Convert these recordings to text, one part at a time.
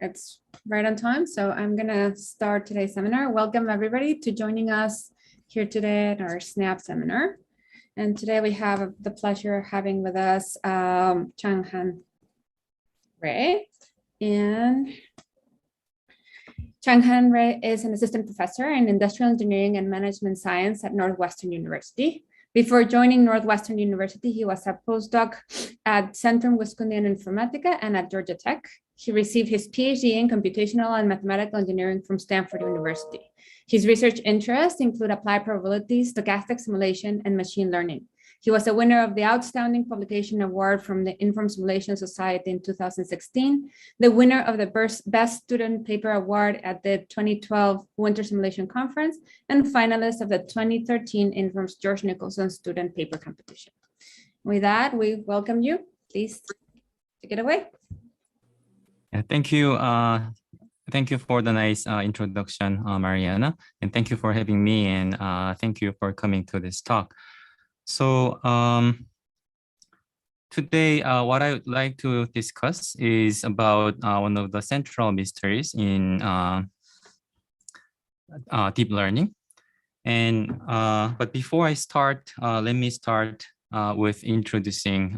It's right on time, so I'm gonna start today's seminar. Welcome everybody to joining us here today at our SNAPP seminar. And today we have the pleasure of having with us Chang-Han Rhee. And Chang-Han Rhee is an assistant professor in industrial engineering and management science at Northwestern University. Before joining Northwestern University, he was a postdoc at Centrum Wisconsin Informatica and at Georgia Tech. He received his PhD in computational and mathematical engineering from Stanford University. His research interests include applied probability, stochastic simulation, and machine learning. He was a winner of the Outstanding Publication Award from the Inform Simulation Society in 2016, the winner of the Best Student Paper Award at the 2012 Winter Simulation Conference, and finalist of the 2013 Inform's George Nicholson Student Paper Competition. With that, we welcome you. Please take it away. Yeah, thank you. Thank you for the nice introduction, Mariana, and thank you for having me, and thank you for coming to this talk. So today, what I would like to discuss is about one of the central mysteries in deep learning. And but before I start, let me start with introducing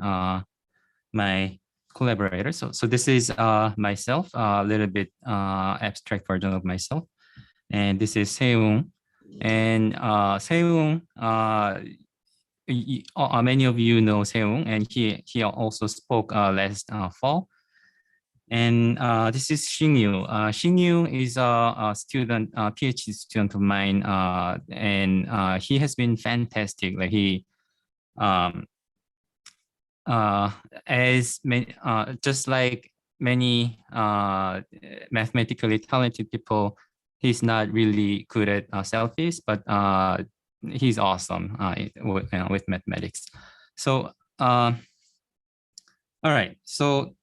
my collaborator. So this is myself, a little bit abstract version of myself. And this is Seung. And Seung, many of you know Seung, and he also spoke last fall. And this is Xingyu. Xingyu is a student, PhD student of mine, and he has been fantastic. Like he, just like many mathematically talented people, he's not really good at selfies, but he's awesome with mathematics. So, all right. So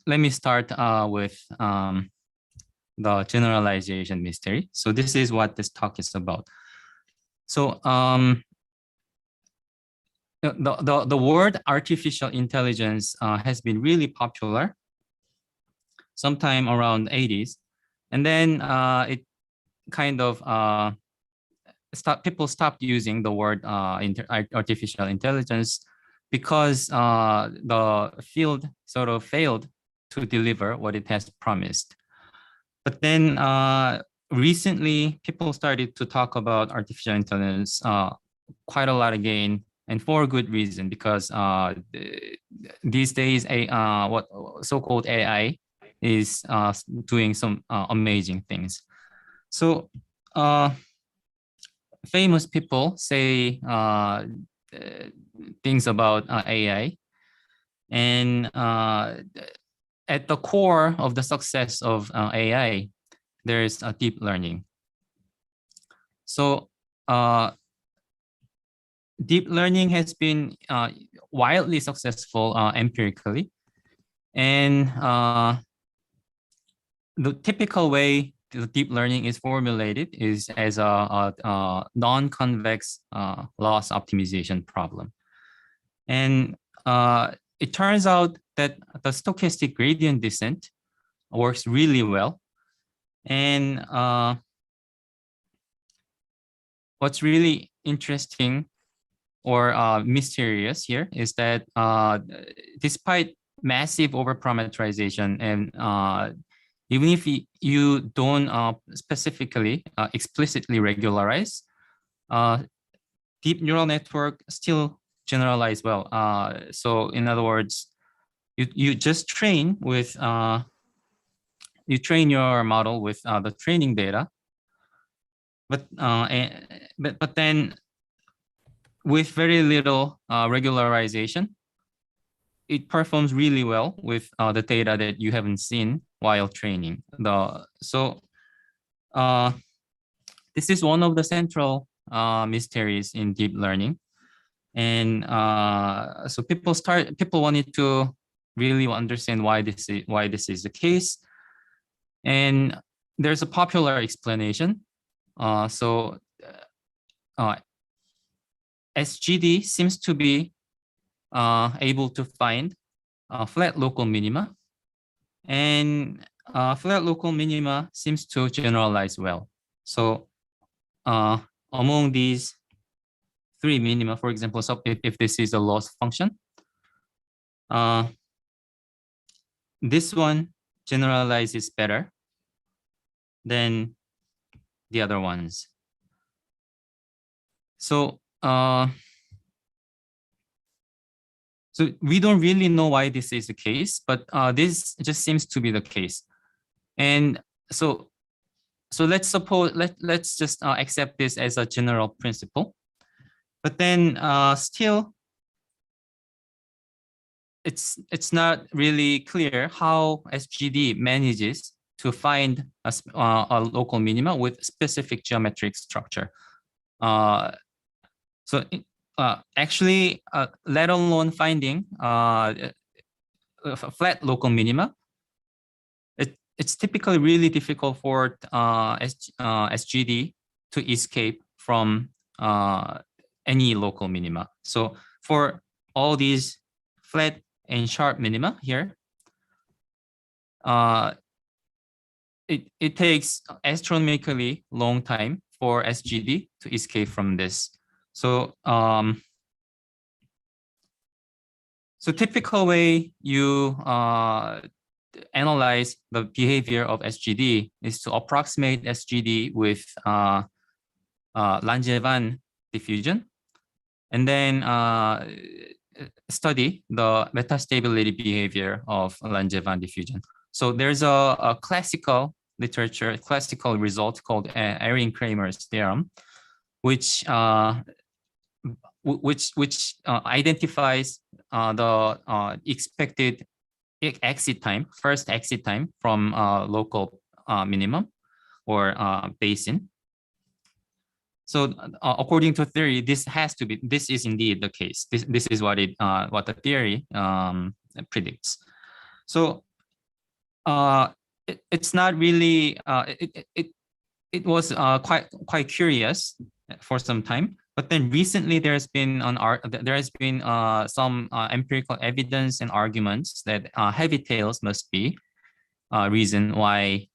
let me start with the generalization mystery. So this is what this talk is about. So the word artificial intelligence has been really popular sometime around 80s. And then it kind of people stopped using the word artificial intelligence because the field sort of failed to deliver what it has promised. But then recently, people started to talk about artificial intelligence quite a lot again, and for a good reason, because these days, what so-called AI is doing some amazing things. So famous people say things about AI, and at the core of the success of AI, there's deep learning. So deep learning has been wildly successful empirically. And the typical way the deep learning is formulated is as a non-convex loss optimization problem. And it turns out that the stochastic gradient descent works really well. And what's really interesting or mysterious here is that despite massive overparameterization, and even if you don't specifically explicitly regularize, deep neural network still generalize well. So in other words, you just train with you train your model with the training data, but then with very little regularization, it performs really well with the data that you haven't seen while training. So this is one of the central mysteries in deep learning. And so people wanted to really understand why this is the case. And there's a popular explanation. Sgd seems to be able to find flat local minima, and flat local minima seems to generalize well. So among these three minima, for example, so if this is a loss function, this one generalizes better than the other ones. So so we don't really know why this is the case, but this just seems to be the case. And so let's suppose let's just accept this as a general principle. But then still, it's not really clear how SGD manages to find a local minima with specific geometric structure. So actually, let alone finding a flat local minima, it's typically really difficult for SGD to escape from any local minima. So for all these flat and sharp minima here, it takes astronomically long time for SGD to escape from this. So so typical way you analyze the behavior of SGD is to approximate SGD with Langevin diffusion, and then study the metastability behavior of Langevin diffusion. So there's a classical literature, classical result called Irene Kramer's theorem, which identifies the expected exit time, first exit time from local minimum or basin. So according to theory, this is indeed the case. This is what the theory predicts. So it's not really it was quite curious for some time, but then recently there has been some empirical evidence and arguments that heavy tails must be reason why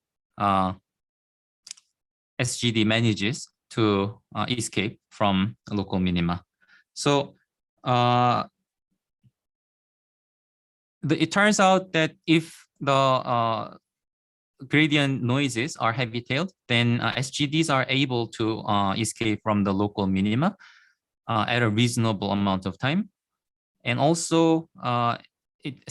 SGD manages to escape from local minima. So it turns out that if the gradient noises are heavy-tailed, then SGDs are able to escape from the local minima at a reasonable amount of time, and also it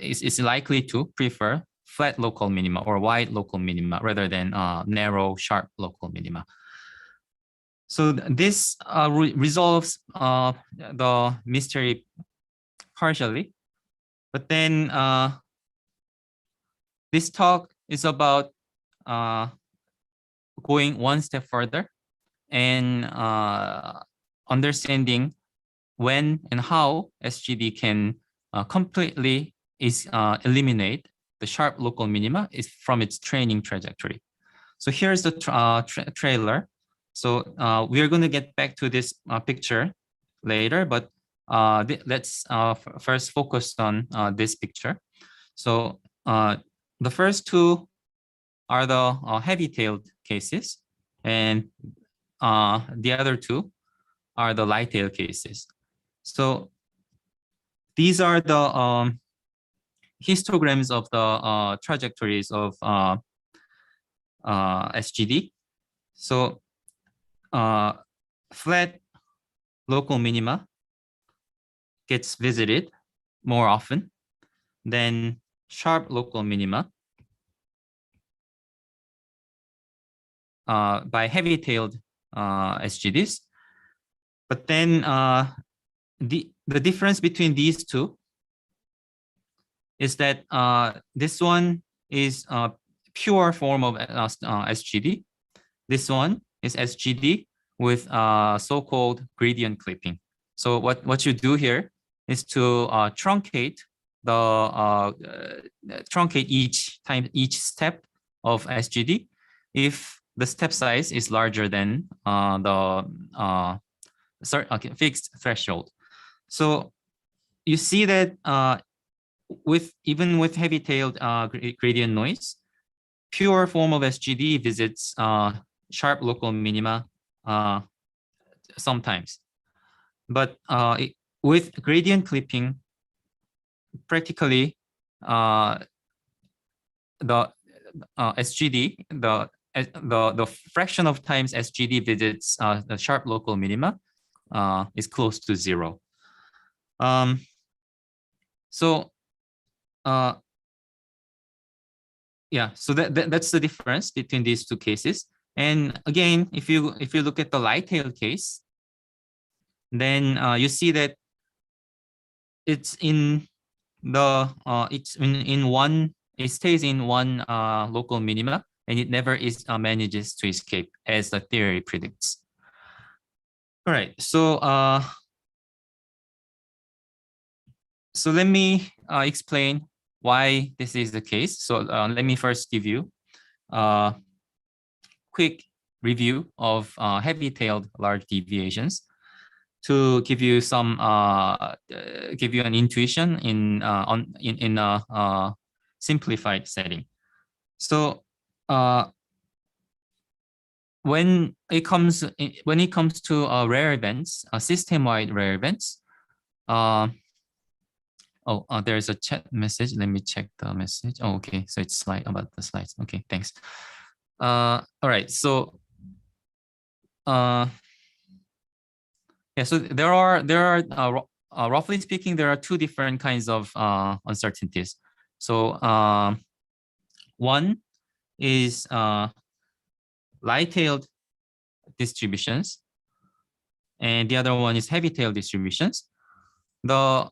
is likely to prefer flat local minima or wide local minima rather than narrow, sharp local minima. So this resolves the mystery partially, but then this talk is about going one step further and understanding when and how SGD can completely eliminate the sharp local minima from its training trajectory. So here's the trailer. So we are going to get back to this picture later, but let's first focus on this picture. So the first two are the heavy-tailed cases, and the other two are the light-tailed cases. So these are the histograms of the trajectories of SGD. So flat local minima gets visited more often than sharp local minima by heavy-tailed SGDs. But then the difference between these two is that this one is a pure form of SGD. This one is SGD with so-called gradient clipping. So what you do here is to truncate each step of SGD if the step size is larger than the fixed threshold. So you see that even with heavy-tailed gradient noise, pure form of SGD visits sharp local minima sometimes. But with gradient clipping, practically the SGD, the fraction of times SGD visits the sharp local minima is close to 0. So yeah, so that's the difference between these two cases. And again, if you look at the light-tailed case, then you see that it's in the it stays in one local minima, and it never manages to escape, as the theory predicts. All right, so let me explain why this is the case. So let me first give you a quick review of heavy-tailed large deviations to give you some give you an intuition in a simplified setting. So when it comes to rare events, system-wide rare events. There's a chat message. Let me check the message. Oh, okay. So it's about the slides. Okay, thanks. All right. So yeah. So there are roughly speaking, there are two different kinds of uncertainties. So one is light-tailed distributions, and the other one is heavy-tailed distributions. The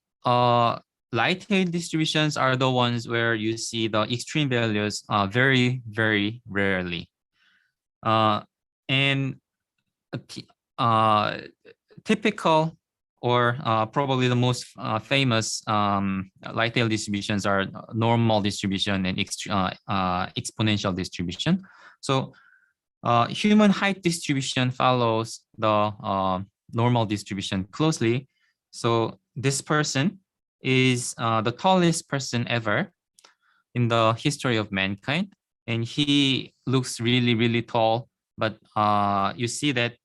light-tailed distributions are the ones where you see the extreme values very, very rarely. And typical or probably the most famous light-tailed distributions are normal distribution and exponential distribution. So human height distribution follows the normal distribution closely. So this person is the tallest person ever in the history of mankind, and he looks really, really tall. But you see that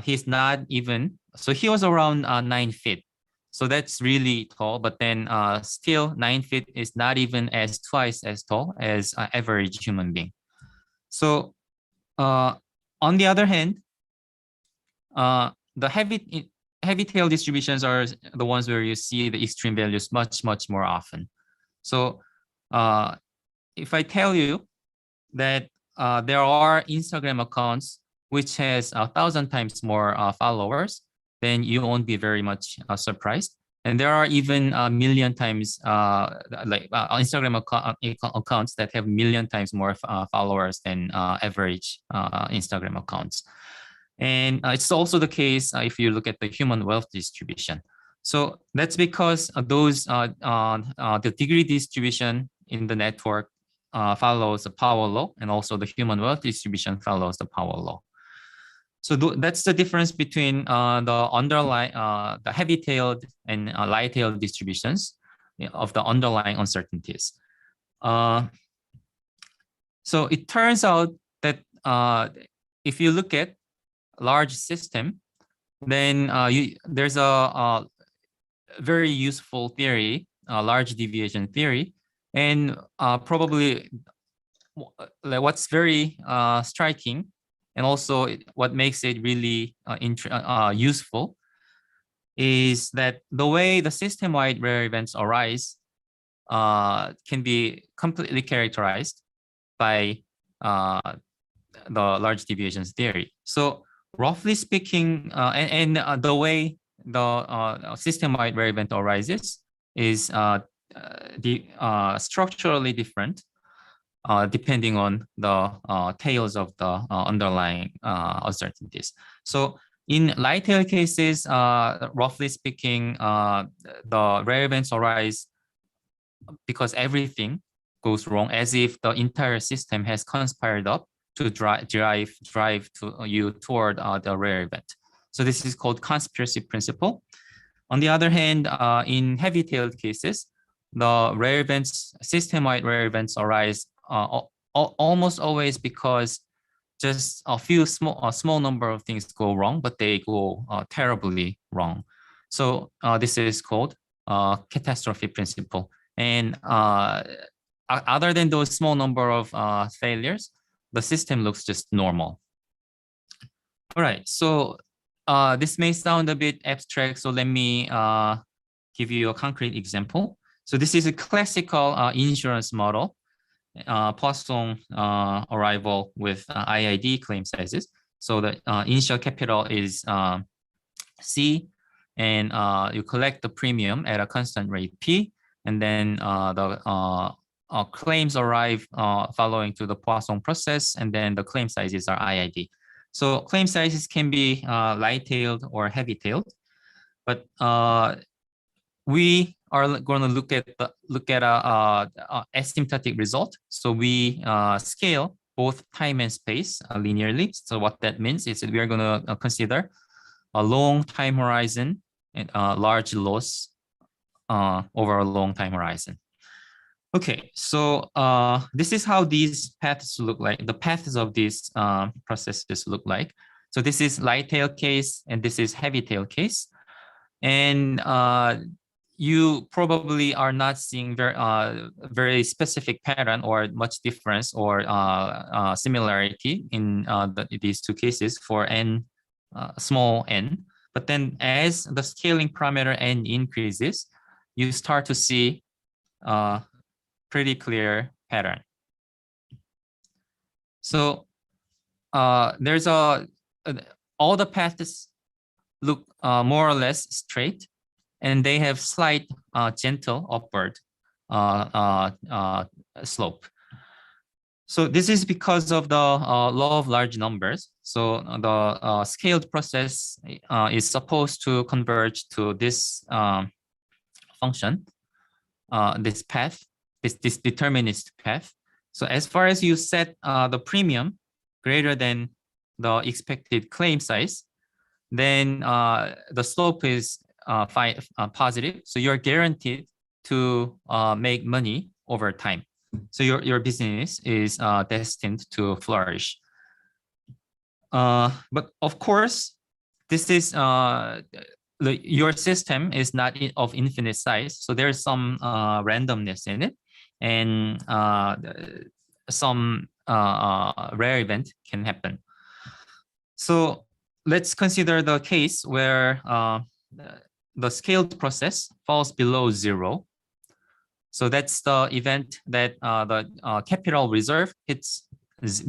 he's not even. So he was around 9 feet. So that's really tall. But then still 9 feet is not even twice as tall as an average human being. So on the other hand, the heavy-tailed distributions are the ones where you see the extreme values much, much more often. So if I tell you that there are Instagram accounts which has 1,000 times more followers, then you won't be very much surprised. And there are even a million times Instagram accounts that have million times more followers than average Instagram accounts. And it's also the case if you look at the human wealth distribution. So that's because the degree distribution in the network follows the power law, and also the human wealth distribution follows the power law. So that's the difference between the heavy-tailed and light-tailed distributions of the underlying uncertainties. So it turns out that if you look at large system, then there's a very useful theory, large deviation theory, and probably what's very striking, and also what makes it really useful, is that the way the system-wide rare events arise can be completely characterized by the large deviations theory. So roughly speaking, the way the system-wide rare event arises is structurally different depending on the tails of the underlying uncertainties. So in light-tailed cases, roughly speaking, the rare events arise because everything goes wrong, as if the entire system has conspired up to drive you toward the rare event. So this is called conspiracy principle. On the other hand, in heavy-tailed cases, the rare events, system-wide rare events arise almost always because just a small number of things go wrong, but they go terribly wrong. So this is called catastrophe principle. And other than those small number of failures, the system looks just normal. All right, so this may sound a bit abstract, so let me give you a concrete example. So this is a classical insurance model, Poisson arrival with IID claim sizes. So the initial capital is C, and you collect the premium at a constant rate P, and then the claims arrive following to the Poisson process, and then the claim sizes are IID. So claim sizes can be light-tailed or heavy-tailed, but we are going to look at a asymptotic result. So we scale both time and space linearly. So what that means is that we are going to consider a long time horizon and large loss over a long time horizon. Okay, so this is how these paths look like. The paths of these processes look like. So this is light tail case, and this is heavy tail case. And you probably are not seeing very specific pattern or much difference or similarity in these two cases for n, small n. But then as the scaling parameter n increases, you start to see pretty clear pattern. So there's all the paths look more or less straight, and they have slight gentle upward slope. So this is because of the law of large numbers. So the scaled process is supposed to converge to this function, this path, this determinist path. So as far as you set the premium greater than the expected claim size, then the slope is positive. So you're guaranteed to make money over time. So your business is destined to flourish. But of course, this is your system is not of infinite size. So there's some randomness in it, and some rare event can happen. So let's consider the case where the scaled process falls below 0. So that's the event that the capital reserve hits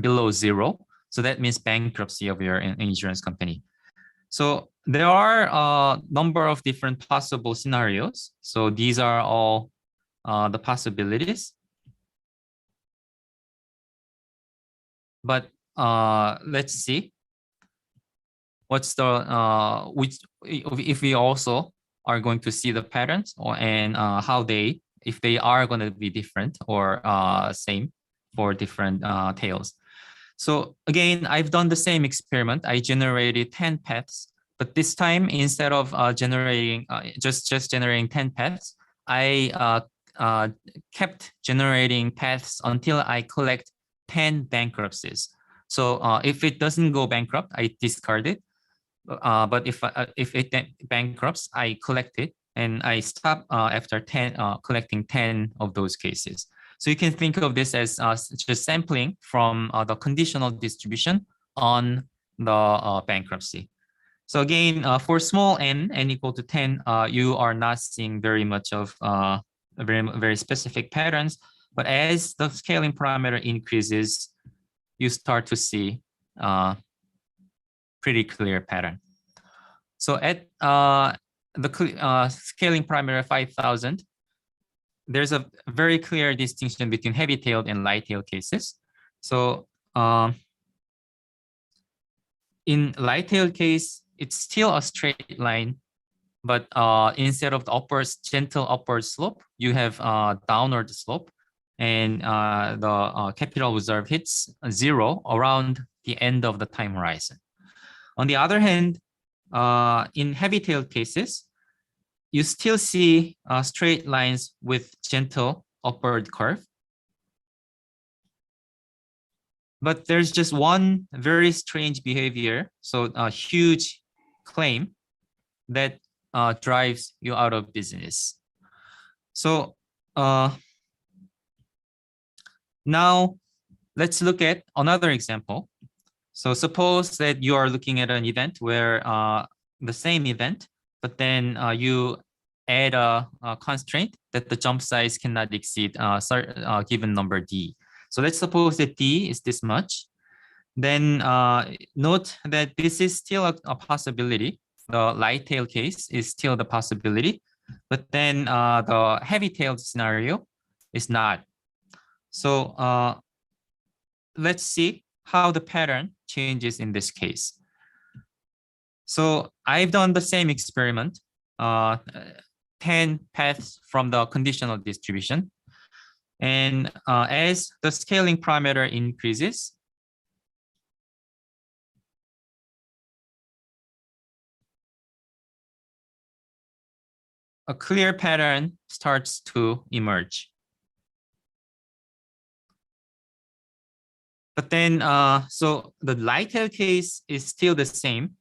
below 0. So that means bankruptcy of your insurance company. So there are a number of different possible scenarios. So these are all the possibilities. But let's see. What's the if we also are going to see the patterns and how if they are going to be different or same for different tails. So again, I've done the same experiment. I generated 10 paths, but this time instead of generating just generating 10 paths, I kept generating paths until I collect 10 bankruptcies. So if it doesn't go bankrupt, I discard it. But if it bankrupts, I collect it, and I stop after 10 collecting 10 of those cases. So you can think of this as just sampling from the conditional distribution on the bankruptcy. So again, for small n equal to 10, you are not seeing very much of very specific patterns. But as the scaling parameter increases, you start to see pretty clear pattern. So at the scaling parameter 5,000, there's a very clear distinction between heavy-tailed and light-tailed cases. So in light-tailed case, it's still a straight line, but instead of the gentle upward slope, you have downward slope, and the capital reserve hits 0 around the end of the time horizon. On the other hand, in heavy-tailed cases, you still see straight lines with gentle upward curve. But there's just one very strange behavior, so a huge claim that drives you out of business. So now let's look at another example. So suppose that you are looking at an event where the same event, but then you add a constraint that the jump size cannot exceed a given number d. So let's suppose that d is this much. Then note that this is still a possibility. The light tail case is still the possibility, but then the heavy tailed scenario is not. So let's see how the pattern changes in this case. So I've done the same experiment, 10 paths from the conditional distribution. And as the scaling parameter increases, a clear pattern starts to emerge. But then, so the light tail case is still the same,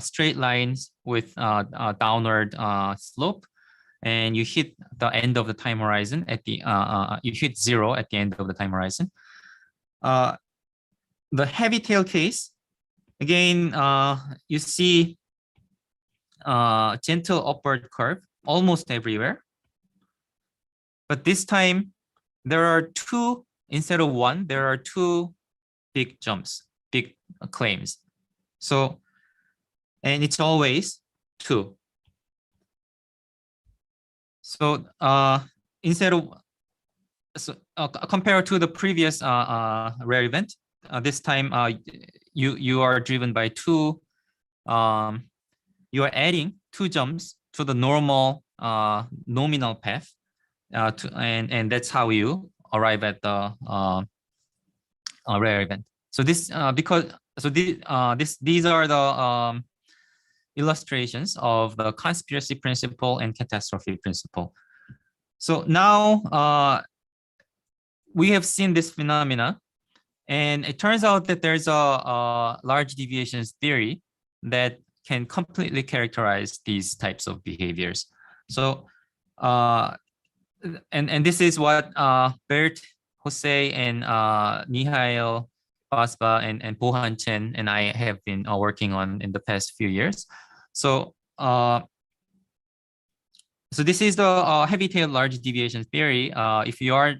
straight lines with a downward slope, and you hit the end of the time horizon at the, you hit 0 at the end of the time horizon. The heavy tail case, again, you see gentle upward curve almost everywhere. But this time, there are two, instead of one, there are two big jumps, big claims. So, and it's always 2. So instead of, so compared to the previous rare event, this time you are driven by 2, you are adding 2 jumps to the normal nominal path, and that's how you arrive at the rare event. So this because so these are the illustrations of the conspiracy principle and catastrophe principle. So now we have seen this phenomena, and it turns out that there's a large deviations theory that can completely characterize these types of behaviors. So and this is what Bert, Jose, and Mihail Basba and Bohan Chen and I have been working on in the past few years. So so this is the heavy-tailed large deviation theory. If you are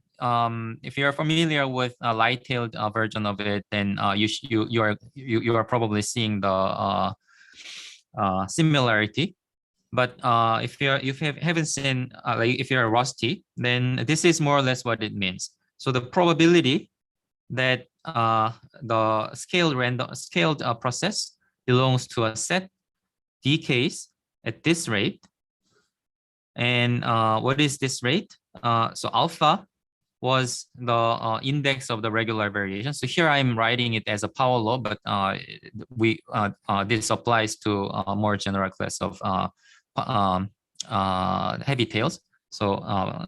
familiar with a light-tailed version of it, then you are probably seeing the similarity. But if you haven't seen, like if you're rusty, then this is more or less what it means. So the probability that the scaled process belongs to a set decays at this rate. And what is this rate? So alpha was the index of the regular variation. So here I'm writing it as a power law, but this applies to a more general class of heavy tails, so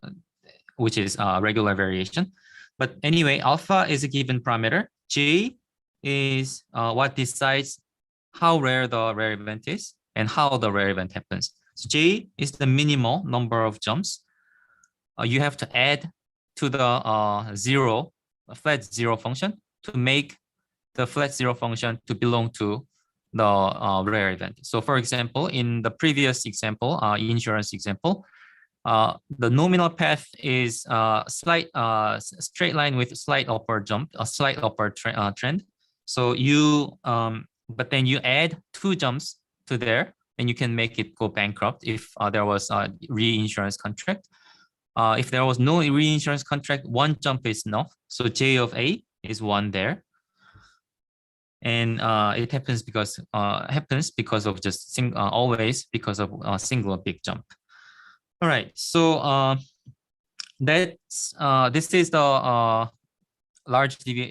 which is regular variation. But anyway, alpha is a given parameter. J is what decides how rare the rare event is and how the rare event happens. So J is the minimal number of jumps you have to add to the flat zero function to make the flat zero function to belong to the rare event. So for example, in the previous example, insurance example, the nominal path is slight straight line with slight upward jump, a slight upward trend. So you, but then you add 2 jumps to there, and you can make it go bankrupt if there was a reinsurance contract. If there was no reinsurance contract, 1 jump is enough. So J of A is 1 there. And it happens because of just always because of a single big jump. All right, so that's this is the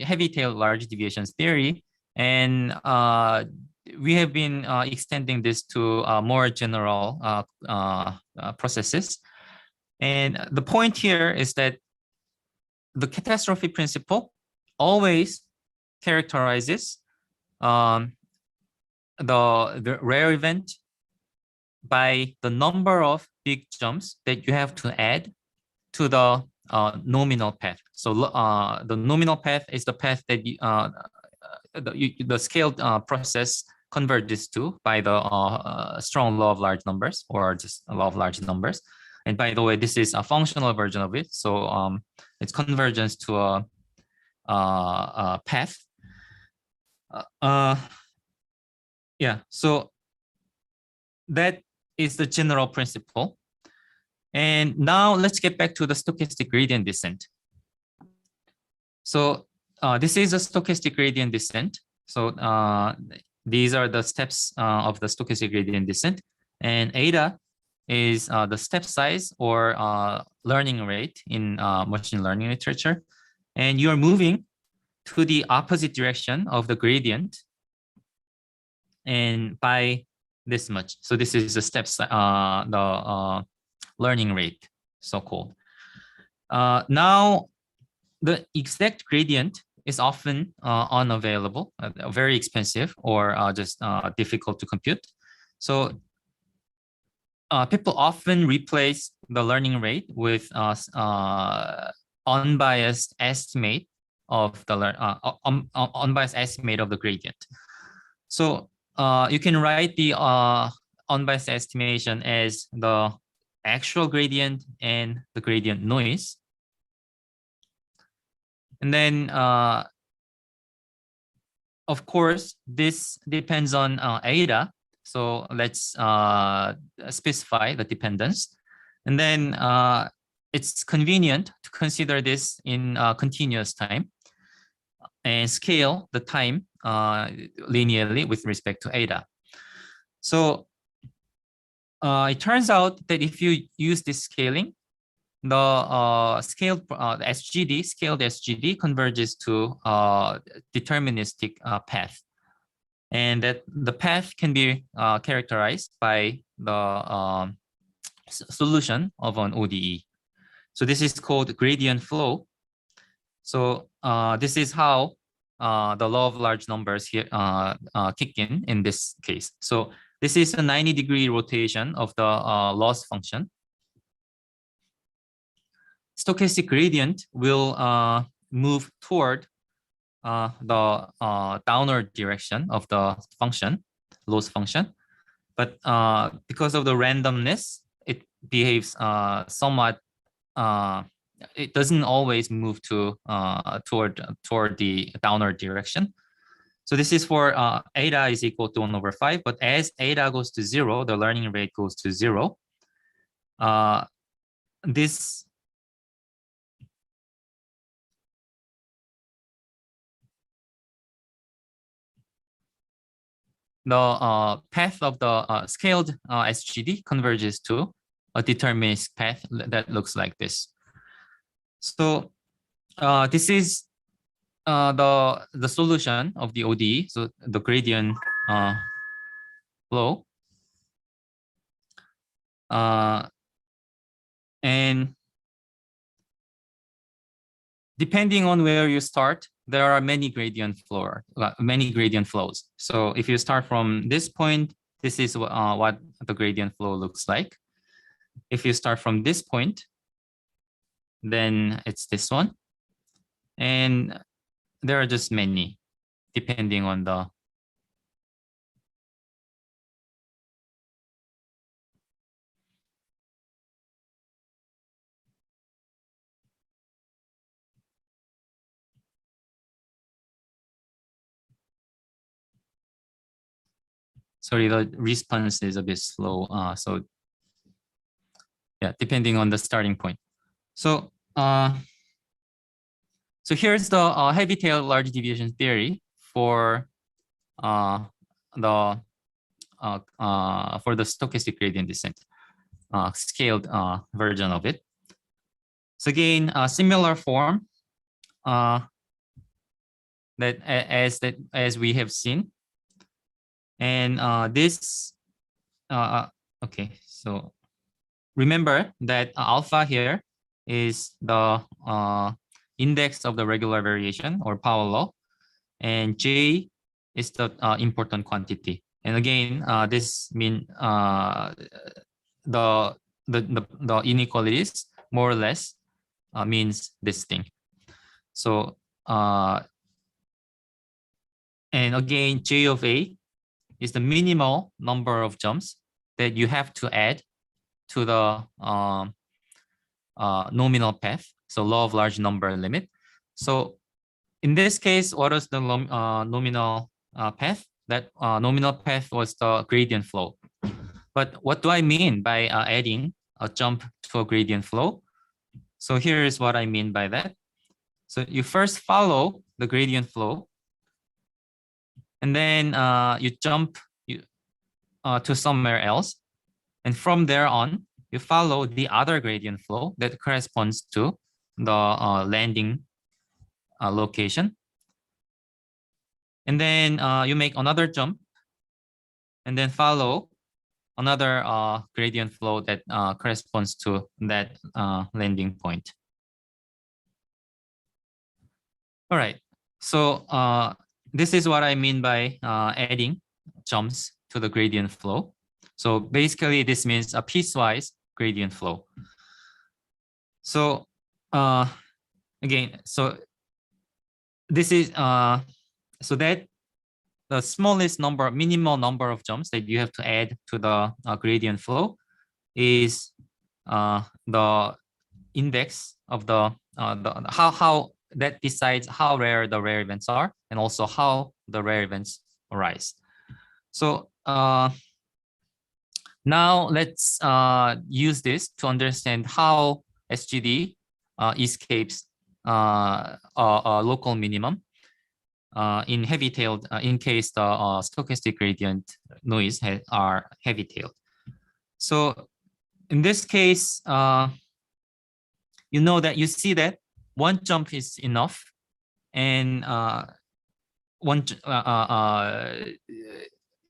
heavy tail large deviations theory, and we have been extending this to more general processes. And the point here is that the catastrophe principle always characterizes the rare event by the number of big jumps that you have to add to the nominal path. So the nominal path is the path that the scaled process converges to by the strong law of large numbers, or just a law of large numbers. And by the way, this is a functional version of it. So it's convergence to a path. Yeah, so that is the general principle. And now let's get back to the stochastic gradient descent. So this is a stochastic gradient descent. So these are the steps of the stochastic gradient descent. And eta is the step size or learning rate in machine learning literature. And you're moving to the opposite direction of the gradient and by this much. So this is the steps, the learning rate, so-called. Now, the exact gradient is often unavailable, very expensive, or just difficult to compute. So people often replace the learning rate with unbiased estimate of the unbiased estimate of the gradient. So you can write the unbiased estimation as the actual gradient and the gradient noise. And then, of course, this depends on eta. So let's specify the dependence. And then it's convenient to consider this in continuous time and scale the time linearly with respect to eta. So it turns out that if you use this scaling, the scaled SGD converges to deterministic path, and that the path can be characterized by the solution of an ODE. So this is called gradient flow. So this is how the law of large numbers here kick in this case. So this is a 90-degree rotation of the loss function. Stochastic gradient will move toward the downward direction of the function, loss function. But because of the randomness, it behaves somewhat, it doesn't always move to toward the downward direction. So this is for eta is equal to 1/5, but as eta goes to 0, the learning rate goes to 0. This the path of the scaled SGD converges to a deterministic path that looks like this. So this is the solution of the ODE, so the gradient flow. And depending on where you start, there are many gradient flows. So if you start from this point, this is what the gradient flow looks like. If you start from this point, then it's this one. And there are just many, depending on the sorry, the response is a bit slow. So yeah, depending on the starting point. So so here's the heavy-tailed large deviation theory for the stochastic gradient descent, scaled version of it. So again, a similar form that as we have seen. And okay, so remember that alpha here is the index of the regular variation or power law, and J is the important quantity. And again, this mean the inequalities more or less means this thing. So and again, J of A is the minimal number of jumps that you have to add to the nominal path. So law of large number limit. So in this case, what is the nominal path? That nominal path was the gradient flow. But what do I mean by adding a jump to a gradient flow? So here is what I mean by that. So you first follow the gradient flow, and then you jump to somewhere else. And from there on, you follow the other gradient flow that corresponds to the landing location. And then you make another jump and then follow another gradient flow that corresponds to that landing point. All right, so this is what I mean by adding jumps to the gradient flow. So basically this means a piecewise gradient flow. So again, so this is so that the smallest number, minimal number of jumps that you have to add to the gradient flow is the index of the how that decides how rare the rare events are and also how the rare events arise. So now let's use this to understand how SGD escapes a local minimum in heavy-tailed, in case the stochastic gradient noise are heavy-tailed. So in this case, you know that you see that one jump is enough, and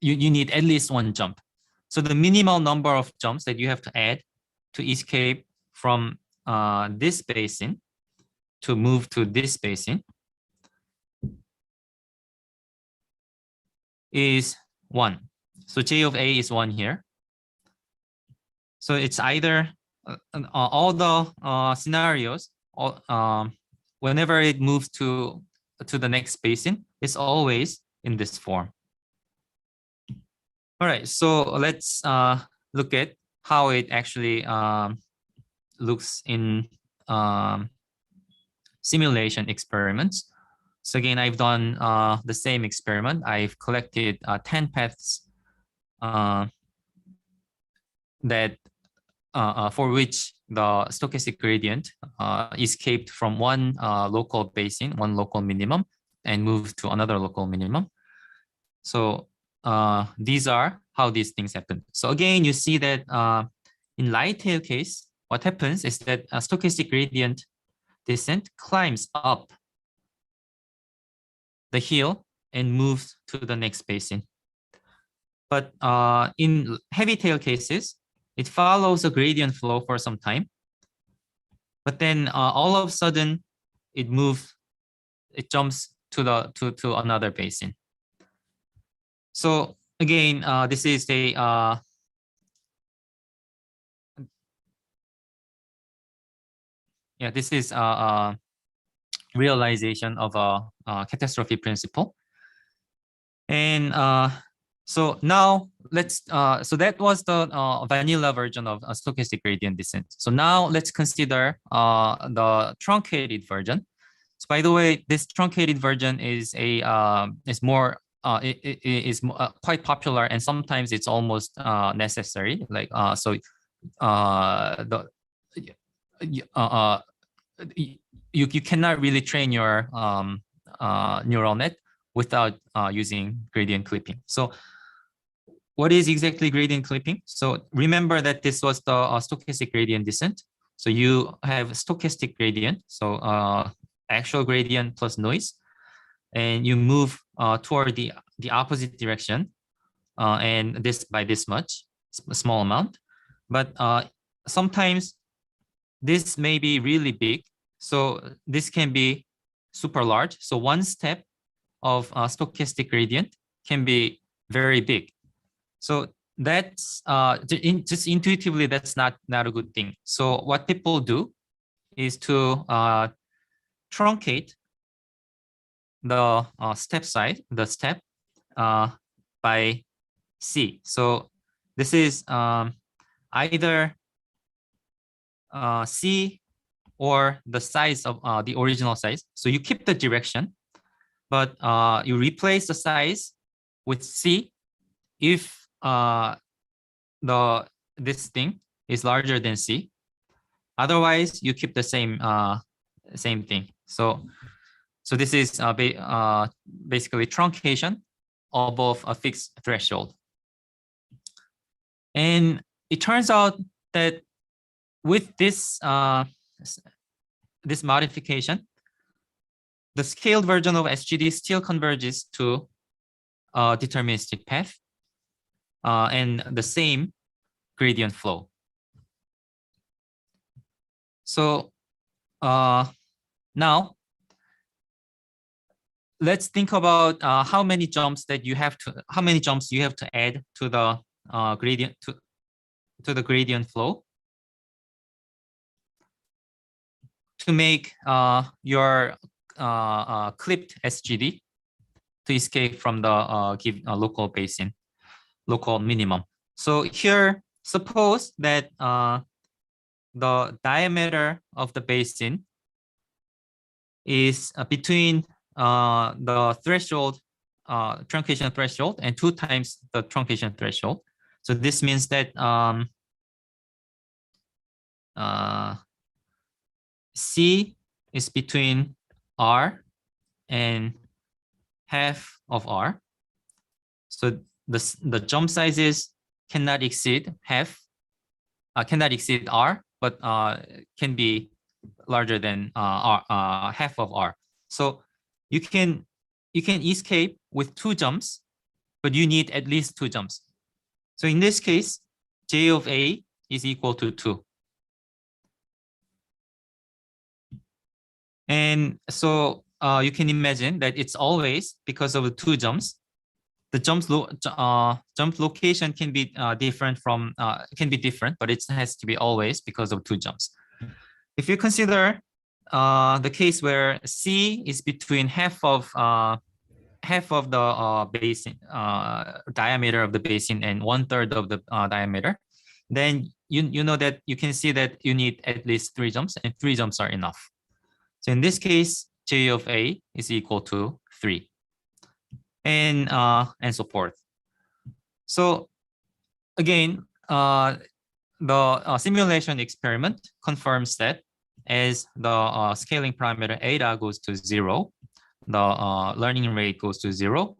you need at least one jump. So the minimal number of jumps that you have to add to escape from this basin to move to this basin is 1. So J of A is 1 here. So it's either all the scenarios, whenever it moves to the next basin, it's always in this form. All right, so let's look at how it actually looks in simulation experiments. So again, I've done the same experiment. I've collected 10 paths that for which the stochastic gradient escaped from one local basin, one local minimum, and moved to another local minimum. So these are how these things happen. So again, you see that in light tail case, what happens is that a stochastic gradient descent climbs up the hill and moves to the next basin. But in heavy tail cases, it follows a gradient flow for some time, but then all of a sudden it moves, it jumps to another basin. So again, this is a this is a realization of a catastrophe principle. And so now let's so that was the vanilla version of a stochastic gradient descent. So now let's consider the truncated version. So by the way, this truncated version is a is more it is quite popular, and sometimes it's almost necessary. Like so you cannot really train your neural net without using gradient clipping. So what is exactly gradient clipping? So remember that this was the stochastic gradient descent. So you have stochastic gradient, so actual gradient plus noise, and you move toward the opposite direction and this by this much, small amount. But sometimes this may be really big. So this can be super large. So one step of stochastic gradient can be very big. So that's just intuitively, that's not a good thing. So what people do is to truncate the step size, the step by C. So this is either C or the size of the original size. So you keep the direction, but you replace the size with C if this thing is larger than C. Otherwise, you keep the same thing. So this is basically truncation above a fixed threshold. And it turns out that with this this modification, the scaled version of SGD still converges to a deterministic path and the same gradient flow. So now let's think about how many jumps you have to add to the gradient to the gradient flow to make your clipped SGD to escape from the local basin, local minimum. So here, suppose that the diameter of the basin is between the threshold, truncation threshold, and 2 times the truncation threshold. So this means that C is between R and half of R. So the jump sizes cannot exceed half, cannot exceed R, but can be larger than half of R. So you can escape with 2 jumps, but you need at least 2 jumps. So in this case, J of A is equal to 2. And so you can imagine that it's always because of the 2 jumps. The jump location can be different, but it has to be always because of 2 jumps. If you consider the case where C is between half of the basin diameter of the basin and 1/3 of the diameter, then you know that you can see that you need at least 3 jumps, and 3 jumps are enough. So in this case, J of A is equal to 3, and so forth. So again, the simulation experiment confirms that as the scaling parameter eta goes to 0, the learning rate goes to 0.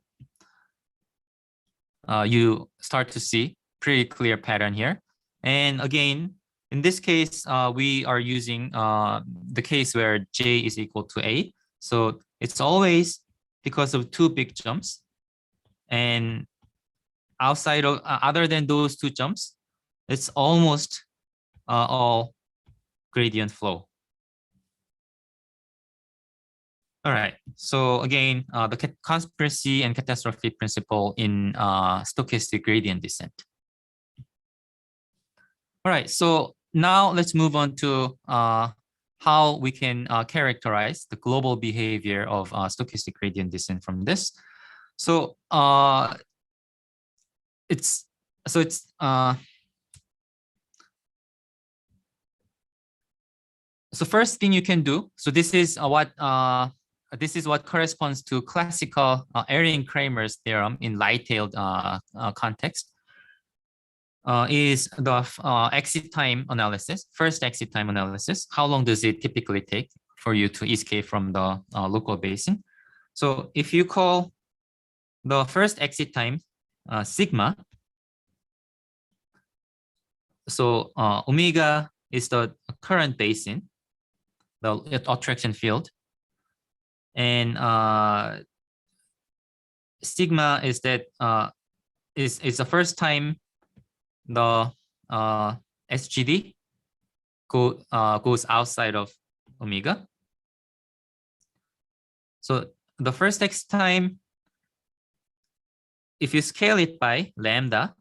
You start to see pretty clear pattern here. And again, in this case, we are using the case where J is equal to A. So it's always because of 2 big jumps. And outside of other than those 2 jumps, it's almost all gradient flow. All right. So again, the conspiracy and catastrophe principle in stochastic gradient descent. All right. So now let's move on to how we can characterize the global behavior of stochastic gradient descent from this. So so first thing you can do. So this is what corresponds to classical Irene Kramer's theorem in light-tailed context. Is the exit time analysis, first exit time analysis. How long does it typically take for you to escape from the local basin? So if you call the first exit time sigma, so omega is the current basin, the attraction field, and sigma is that is the first time the SGD goes outside of omega. So the first x time, if you scale it by lambda,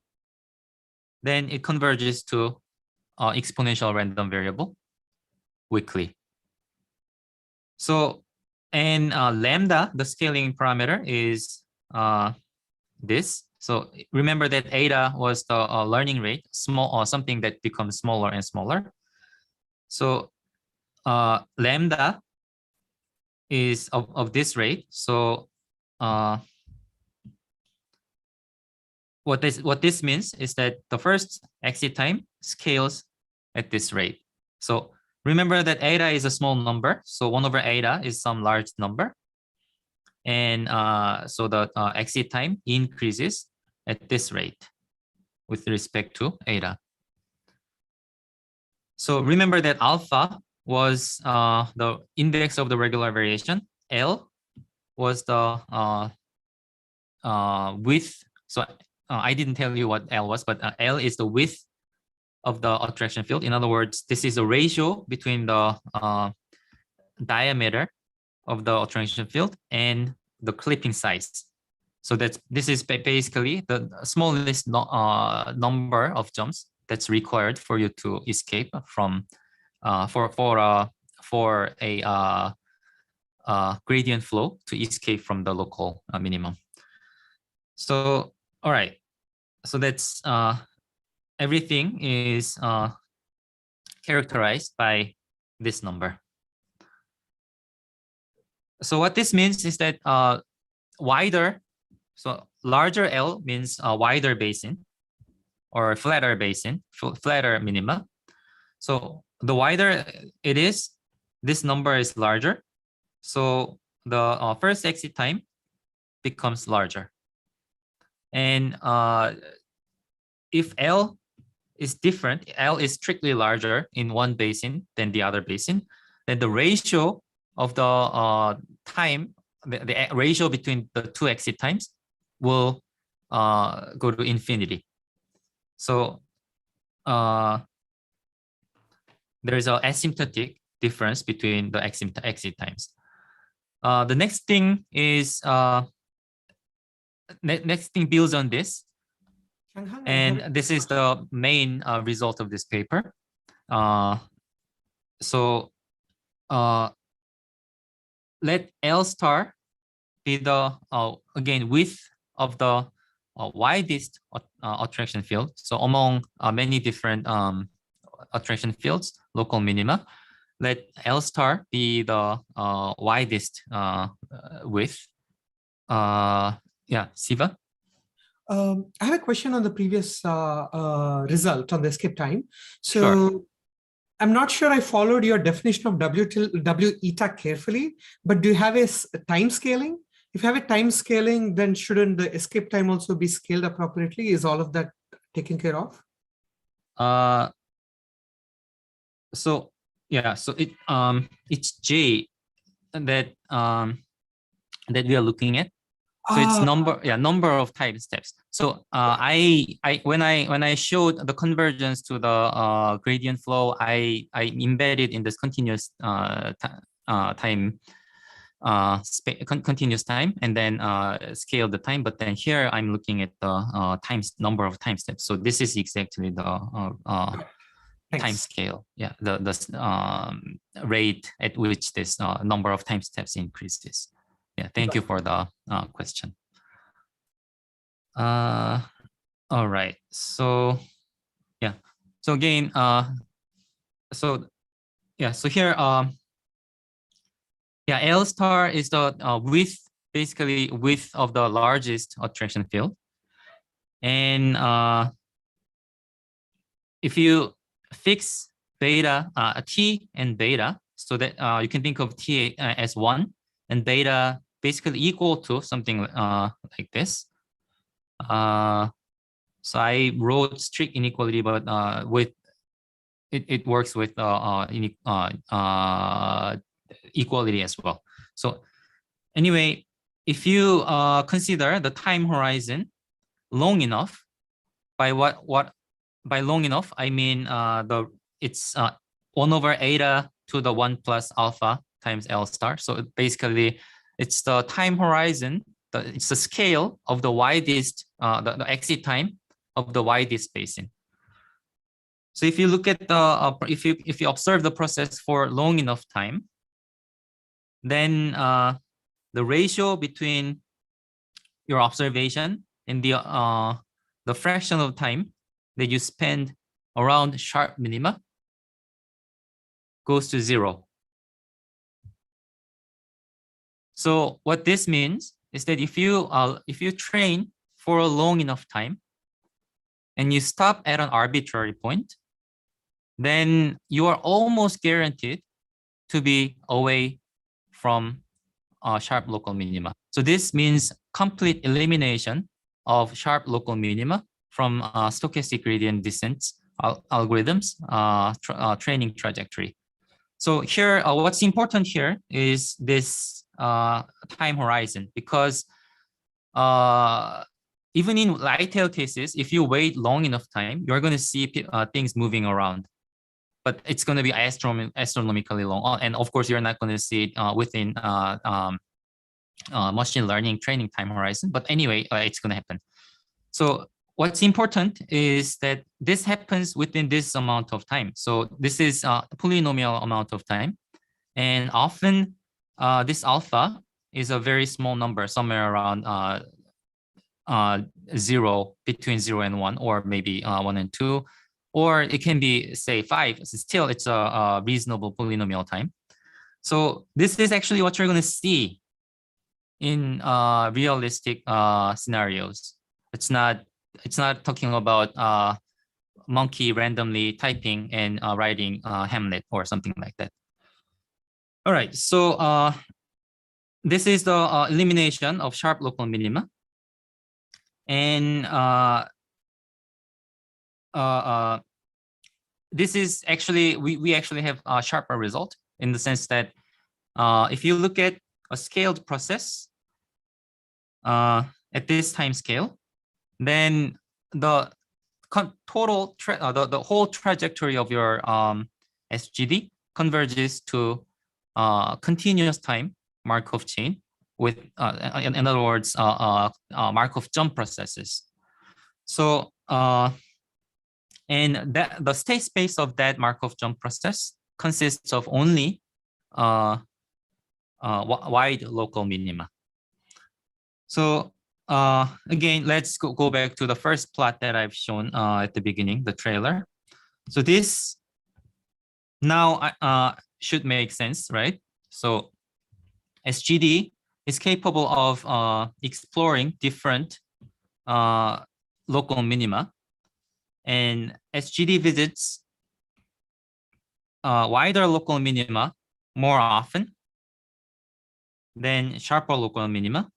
then it converges to exponential random variable weakly. So, and lambda, the scaling parameter is this. So remember that eta was the learning rate, small or something that becomes smaller and smaller. So lambda is of this rate. So what this means is that the first exit time scales at this rate. So remember that eta is a small number. So 1 over eta is some large number. And so the exit time increases at this rate with respect to eta. So remember that alpha was the index of the regular variation. L was the width. So I didn't tell you what L was, but L is the width of the attraction field. In other words, this is a ratio between the diameter of the attraction field and the clipping size. So this is basically the smallest number of jumps that's required for you to escape from for a gradient flow to escape from the local minimum. So all right, so that's everything is characterized by this number. So what this means is that wider, so larger L means a wider basin or flatter basin, flatter minima. So the wider it is, this number is larger. So the first exit time becomes larger. And if L is different, L is strictly larger in one basin than the other basin, then the ratio of the time, the ratio between the two exit times will go to infinity. So there's an asymptotic difference between the exit times. The next thing is next thing builds on this, and this is the main result of this paper. So let L star be the again width of the widest attraction field. So among many different attraction fields, local minima, let L star be the widest width. Yeah, Siva? I have a question on the previous result on the escape time. So Sure. I'm not sure I followed your definition of W eta carefully, but do you have a time scaling? If you have a time scaling, then shouldn't the escape time also be scaled appropriately? Is all of that taken care of? So yeah, so it's J that that we are looking at. So it's number of time steps. So when I showed the convergence to the gradient flow, I embedded in this continuous time continuous time, and then scale the time. But then here I'm looking at the number of time steps. So this is exactly the time scale. Yeah, the rate at which this number of time steps increases. Yeah, thank you for the question. All right, so yeah, so again, so yeah, so here, yeah, L star is the width, basically width of the largest attraction field, and if you fix beta, T and beta, so that you can think of T as 1 and beta basically equal to something like this. So I wrote strict inequality, but with it works with equality as well. So anyway, if you consider the time horizon long enough. By by long enough, I mean it's 1 over eta to the 1 plus alpha times L star. So basically, it's the time horizon. It's the scale of the widest, the exit time of the widest basin. So if you look at the, if you observe the process for long enough time, then the ratio between your observation and the fraction of time that you spend around sharp minima goes to 0. So what this means is that if you train for a long enough time and you stop at an arbitrary point, then you are almost guaranteed to be away from sharp local minima. So this means complete elimination of sharp local minima from stochastic gradient descent algorithms training trajectory. So here, what's important here is this time horizon, because even in light-tail cases, if you wait long enough time, you're going to see things moving around. But it's going to be astronomically long. And of course, you're not going to see it within machine learning training time horizon. But anyway, it's going to happen. So what's important is that this happens within this amount of time. So this is a polynomial amount of time. And often this alpha is a very small number, somewhere around 0, between 0 and 1, or maybe 1 and 2. Or it can be, say, 5. Still, it's a reasonable polynomial time. So this is actually what you're going to see in realistic scenarios. It's not talking about monkey randomly typing and writing Hamlet or something like that. All right, so this is the elimination of sharp local minima. And this is actually, we actually have a sharper result, in the sense that if you look at a scaled process at this time scale, then the total the whole trajectory of your SGD converges to continuous time Markov chain with, in other words, Markov jump processes. So and that the state space of that Markov jump process consists of only wide local minima. So again, let's go back to the first plot that I've shown at the beginning, the trailer. So this now should make sense, right? So SGD is capable of exploring different local minima, and SGD visits wider local minima more often than sharper local minima.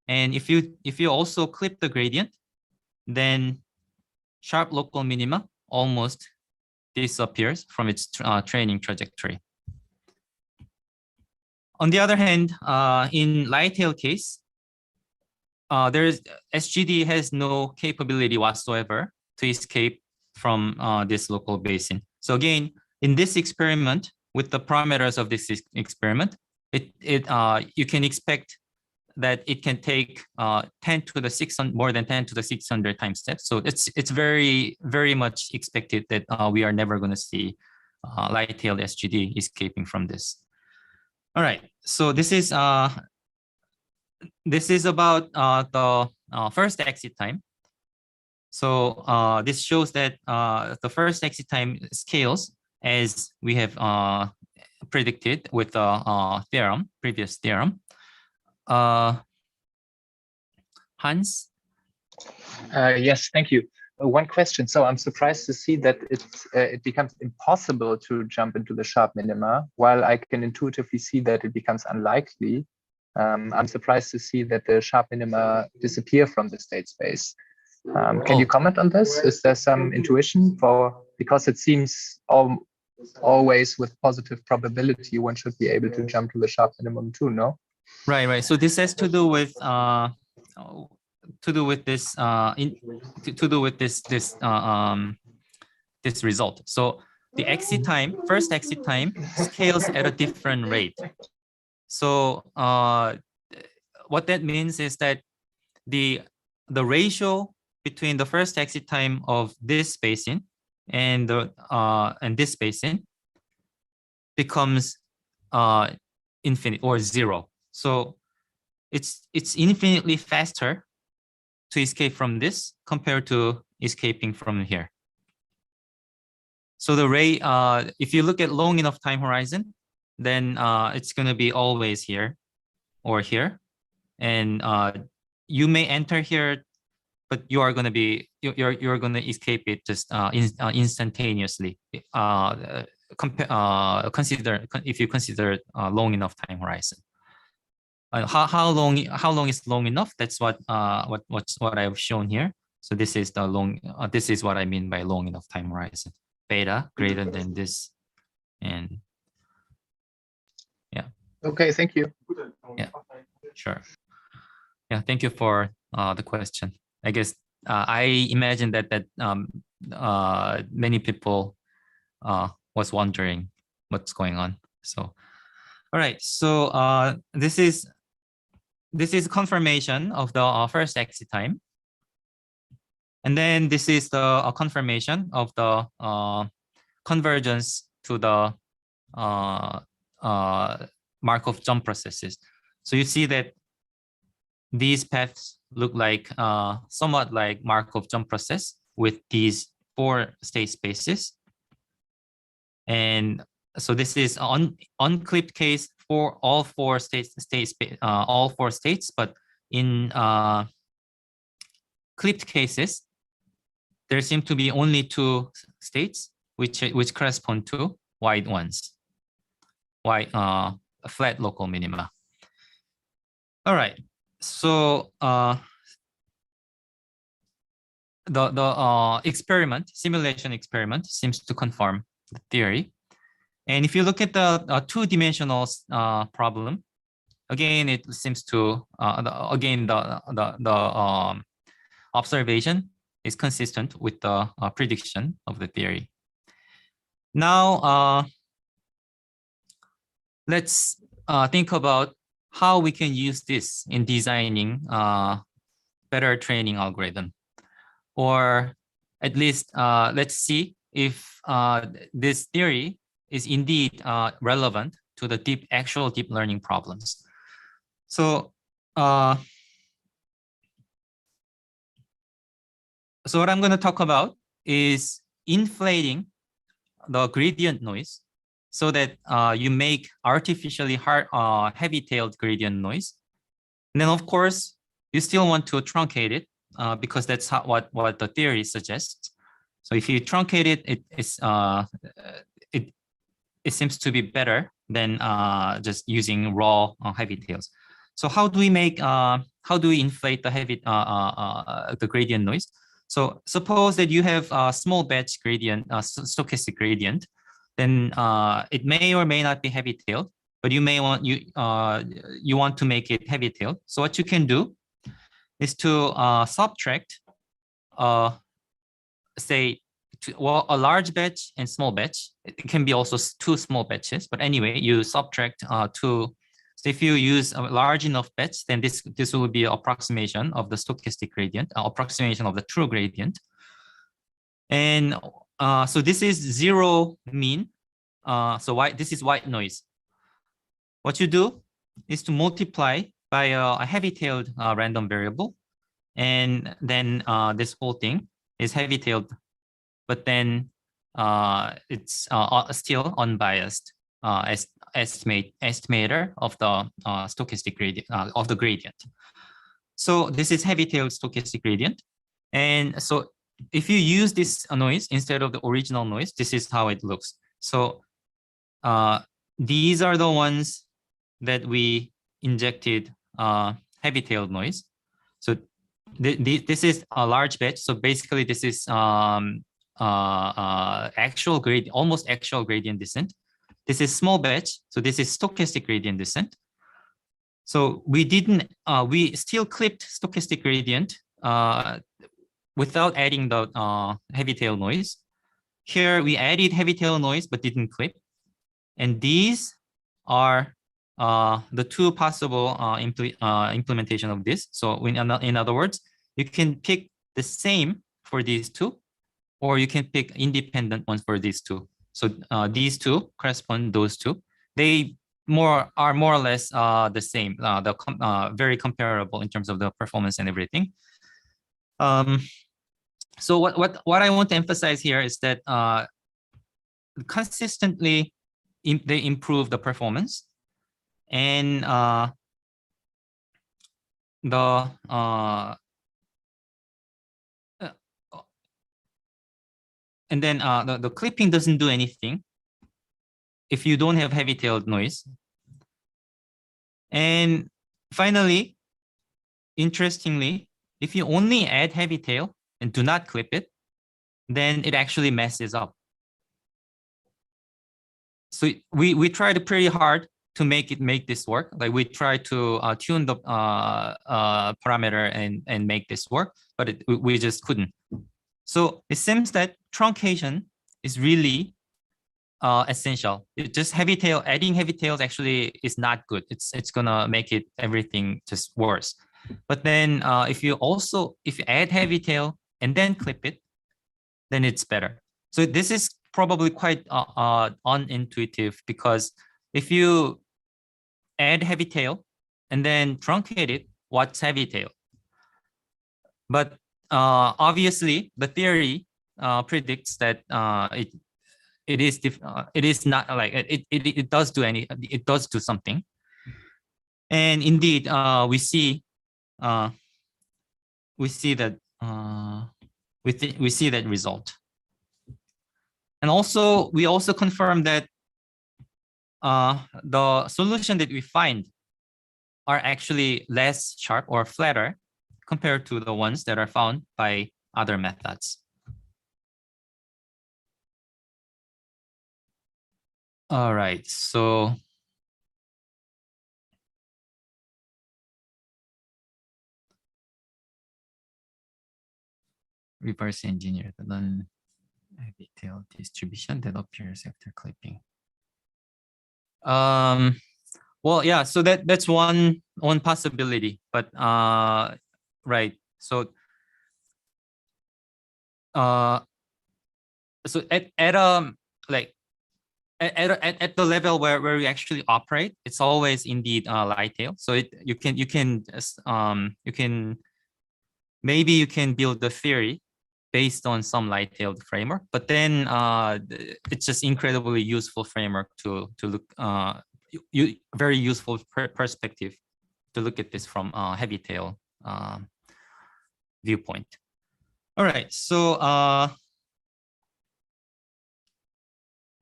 And if you also clip the gradient, then sharp local minima almost disappears from its training trajectory. On the other hand, in light-tail case, SGD has no capability whatsoever to escape from this local basin. So again, in this experiment, with the parameters of this experiment, you can expect that it can take 10 to the 600, more than 10 to the 600 time steps. So it's very, very much expected that we are never going to see light-tailed SGD escaping from this. All right, so this is about the first exit time. So this shows that the first exit time scales as we have predicted with the theorem, previous theorem. Hans? Yes, thank you. One question. So I'm surprised to see that it becomes impossible to jump into the sharp minima, while I can intuitively see that it becomes unlikely. I'm surprised to see that the sharp minima disappear from the state space. Can you comment on this? Is there some intuition because it seems always with positive probability one should be able to jump to the sharp minimum too, no? Right. So this has to do with to do with this to do with this this result. So the exit time, first exit time, scales at a different rate. So what that means is that the ratio between the first exit time of this spacing and this spacing becomes infinite or zero. So it's infinitely faster to escape from this compared to escaping from here. So the rate, if you look at long enough time horizon, then it's going to be always here or here, and you may enter here, but you are going to be you're going to escape it just instantaneously. Consider if you consider long enough time horizon. How long is long enough? That's what I've shown here. So this is the long. This is what I mean by long enough time horizon. Beta greater than this, and yeah. Okay, thank you. Yeah, sure. Yeah, thank you for the question. I guess I imagine that many people was wondering what's going on. So, all right. So this is confirmation of the first exit time. And then this is the confirmation of the convergence to the Markov jump processes. So you see that these paths look like somewhat like Markov jump process with these 4 state spaces. And so this is an unclipped case for all 4 states, but in clipped cases, there seem to be only 2 states which correspond to wide ones, flat local minima. All right, so the simulation experiment seems to confirm the theory. And if you look at the 2-dimensional problem, again, it seems to the observation is consistent with the prediction of the theory. Now, let's think about how we can use this in designing better training algorithm, or at least let's see if this theory is indeed relevant to the actual deep learning problems. So, so what I'm going to talk about is inflating the gradient noise so that you make artificially heavy-tailed gradient noise. And then, of course, you still want to truncate it because that's what the theory suggests. So if you truncate it, it seems to be better than just using raw heavy tails. So how do we inflate the gradient noise? So suppose that you have a small batch gradient, stochastic gradient, then it may or may not be heavy tailed, but you want to make it heavy tailed. So what you can do is to subtract, say, a large batch and small batch. It can be also 2 small batches, but anyway, you subtract 2. So if you use a large enough batch, then this will be an approximation of the stochastic gradient, approximation of the true gradient. And so this is 0 mean. So this is white noise. What you do is to multiply by a heavy-tailed random variable, and then this whole thing is heavy-tailed, but then it's still unbiased estimator of the stochastic gradient of the gradient. So this is heavy-tailed stochastic gradient, and so if you use this noise instead of the original noise, this is how it looks. So these are the ones that we injected heavy-tailed noise. So this is a large batch. So basically, this is actual gradient, almost actual gradient descent. This is small batch. So this is stochastic gradient descent. So we didn't, we still clipped stochastic gradient without adding the heavy-tailed noise. Here we added heavy-tailed noise but didn't clip. And these are the two possible implementation of this. So in other words, you can pick the same for these two, or you can pick independent ones for these two. So these two correspond those two. They are more or less the same, very comparable in terms of the performance and everything. So what I want to emphasize here is that consistently they improve the performance, and the clipping doesn't do anything if you don't have heavy-tailed noise. And finally, interestingly, if you only add heavy tail and do not clip it, then it actually messes up. So we tried pretty hard to make this work. Like we tried to tune the parameter and make this work, but we just couldn't. So it seems that truncation is really essential. Adding heavy tails actually is not good. It's gonna make everything just worse. But then if you add heavy tail and then clip it, then it's better. So this is probably quite unintuitive, because if you add heavy tail and then truncate it, what's heavy tail? But obviously the theory predicts that it is not like it does do something. And indeed we see that result. And also we also confirm that the solution that we find are actually less sharp or flatter compared to the ones that are found by other methods. All right, so reverse engineer the non-heavy-tailed distribution that appears after clipping. Well, yeah, so that's one possibility, but right. So so at the level where we actually operate, it's always indeed light tail. So maybe you can build the theory based on some light-tailed framework, but then it's just incredibly useful framework to look, very useful perspective to look at this from heavy tail viewpoint. All right, so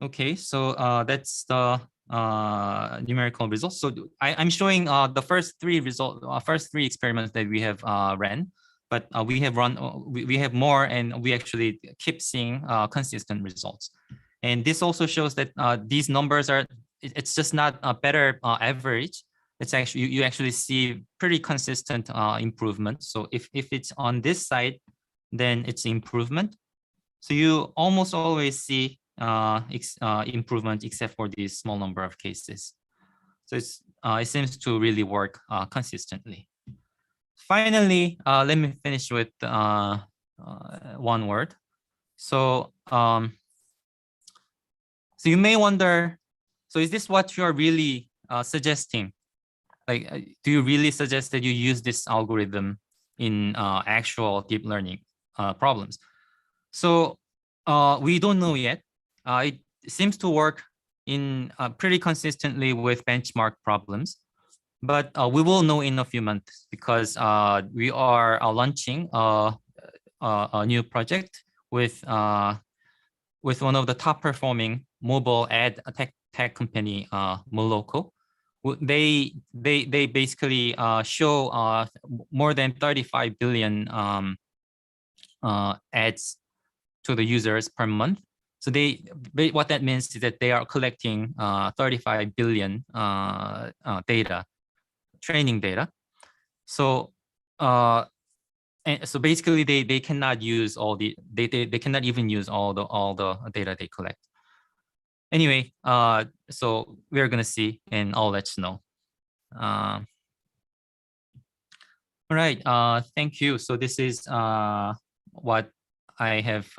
okay, so that's the numerical results. So I'm showing the first three experiments that we have ran. But we have more, and we actually keep seeing consistent results. And this also shows that these numbers it's just not a better average. It's actually, you actually see pretty consistent improvement. So if it's on this side, then it's improvement. So you almost always see improvement except for this small number of cases. So it seems to really work consistently. Finally, let me finish with one word. So, so you may wonder, so is this what you're really suggesting? Like, do you really suggest that you use this algorithm in actual deep learning problems? So we don't know yet. It seems to work in pretty consistently with benchmark problems. But we will know in a few months, because we are launching a new project with one of the top performing mobile ad tech company, Moloko. They basically show more than 35 billion ads to the users per month. So what that means is that they are collecting 35 billion data training data. So and so basically they cannot use all the they cannot even use all the data they collect. Anyway, so we're gonna see, and I'll let you know. All right, thank you. So this is what I have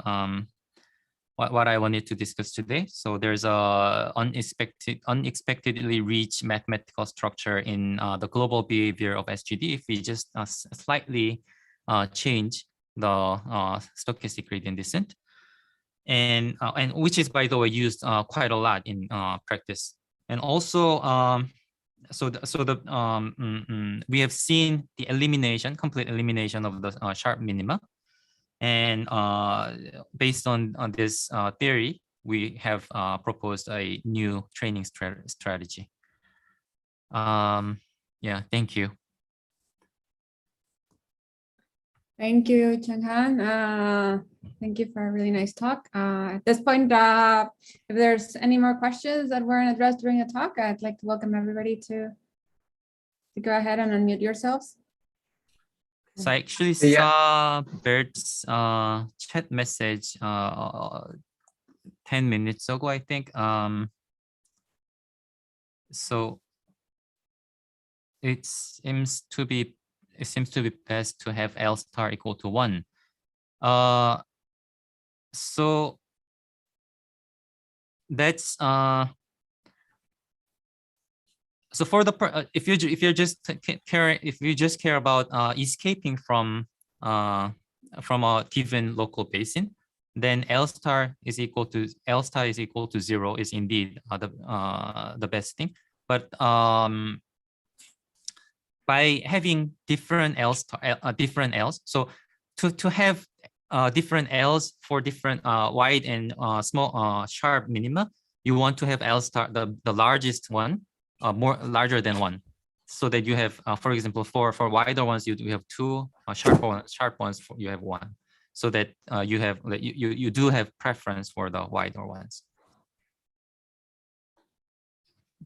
what I wanted to discuss today. So there's a unexpectedly rich mathematical structure in the global behavior of SGD if we just slightly change the stochastic gradient descent, and which is, by the way, used quite a lot in practice. And also, we have seen the elimination, complete elimination of the sharp minima. And based on this theory, we have proposed a new training strategy. Yeah, thank you. Thank you, Chang-Han. Thank you for a really nice talk. At this point, if there's any more questions that weren't addressed during the talk, I'd like to welcome everybody to go ahead and unmute yourselves. So I actually saw Bert's chat message 10 minutes ago, I think. So it seems to be best to have L star equal to 1. So that's so for the if you just care about escaping from a given local basin, then L star is equal to 0 is indeed the best thing. But by having different L's, so to have different L's for different wide and small sharp minima, you want to have L star the largest one more larger than 1, so that you have, for example, for wider ones you have 2, sharp ones you have 1, so that you do have preference for the wider ones.